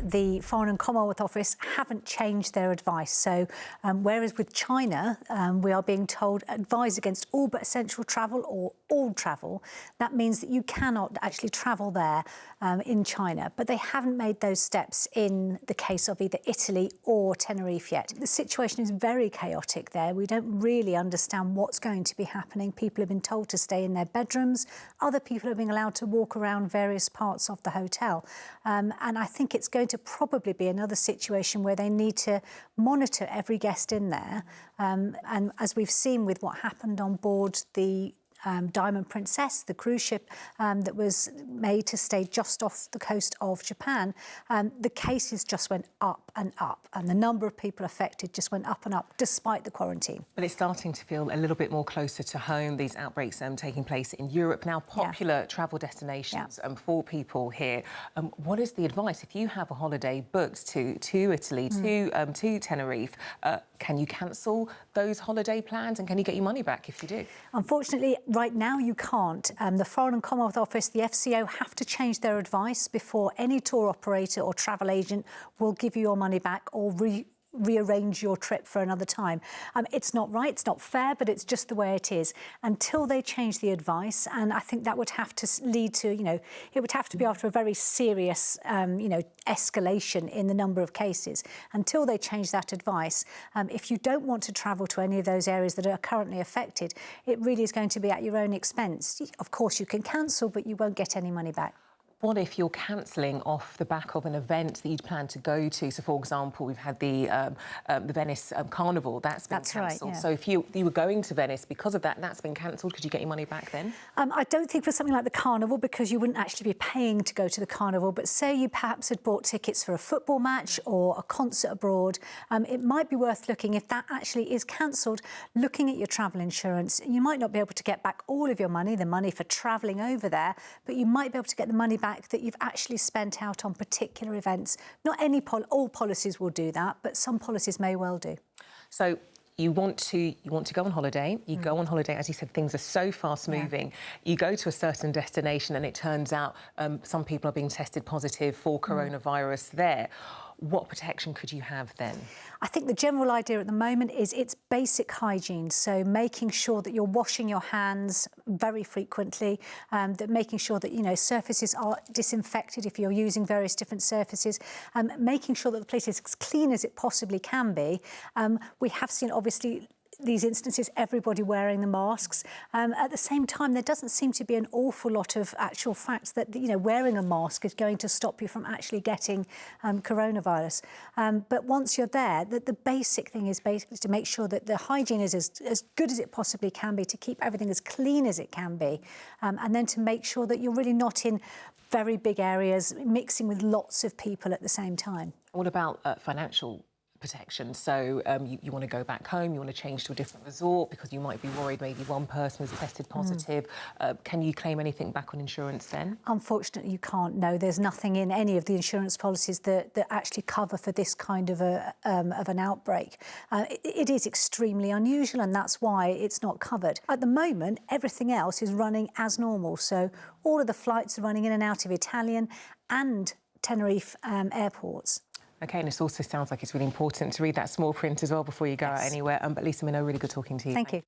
The Foreign and Commonwealth Office haven't changed their advice. So whereas with China, we are being told advise against all but essential travel or all travel, that means that you cannot actually travel there in China. But they haven't made those steps in the case of either Italy or Tenerife yet. The situation is very chaotic there. We don't really understand what's going to be happening. People have been told to stay in their bedrooms. Other people are being allowed to walk around various parts of the hotel. And I think it's going to probably be another situation where they need to monitor every guest in there. And as we've seen with what happened on board the Diamond Princess, the cruise ship that was made to stay just off the coast of Japan, the cases just went up, and the number of people affected just went up and up despite the quarantine. But it's starting to feel a little bit more closer to home, these outbreaks taking place in Europe, now popular travel destinations for people here. What is the advice if you have a holiday booked to Italy, to Tenerife? Can you cancel those holiday plans, and can you get your money back if you do? Unfortunately, right now you can't. The Foreign and Commonwealth Office, the FCO, have to change their advice before any tour operator or travel agent will give you your money back or rearrange your trip for another time. It's not right, it's not fair, but it's just the way it is. Until they change the advice, and I think that would have to lead to, it would have to be after a very serious, escalation in the number of cases. Until they change that advice, if you don't want to travel to any of those areas that are currently affected, it really is going to be at your own expense. Of course, you can cancel, but you won't get any money back. What if you're cancelling off the back of an event that you'd planned to go to? So, for example, we've had the Venice Carnival. That's been cancelled. Right, So if you were going to Venice because of that, that's been cancelled. Could you get your money back then? I don't think for something like the Carnival, because you wouldn't actually be paying to go to the Carnival. But say you perhaps had bought tickets for a football match or a concert abroad, it might be worth looking, if that actually is cancelled, looking at your travel insurance. You might not be able to get back all of your money, the money for travelling over there, but you might be able to get the money back that you've actually spent out on particular events. Not all policies will do that, but some policies may well do. So you want to go on holiday. You go on holiday, as you said, things are so fast moving. You go to a certain destination and it turns out some people are being tested positive for coronavirus there. What protection could you have then? I think the general idea at the moment is it's basic hygiene. So making sure that you're washing your hands very frequently, that making sure that, surfaces are disinfected if you're using various different surfaces, making sure that the place is as clean as it possibly can be. We have seen, obviously, these instances, everybody wearing the masks. At the same time, there doesn't seem to be an awful lot of actual facts that, wearing a mask is going to stop you from actually getting coronavirus. But once you're there, the basic thing is basically to make sure that the hygiene is as good as it possibly can be, to keep everything as clean as it can be, and then to make sure that you're really not in very big areas, mixing with lots of people at the same time. What about financial protection? So you want to go back home, you want to change to a different resort because you might be worried maybe one person has tested positive. Can you claim anything back on insurance then? Unfortunately, you can't. No, there's nothing in any of the insurance policies that actually cover for this kind of an outbreak. It is extremely unusual, and that's why it's not covered. At the moment, everything else is running as normal. So all of the flights are running in and out of Italian and Tenerife airports. OK, and it also sounds like it's really important to read that small print as well before you go out anywhere. But Lisa Minot, really good talking to you. Thank you.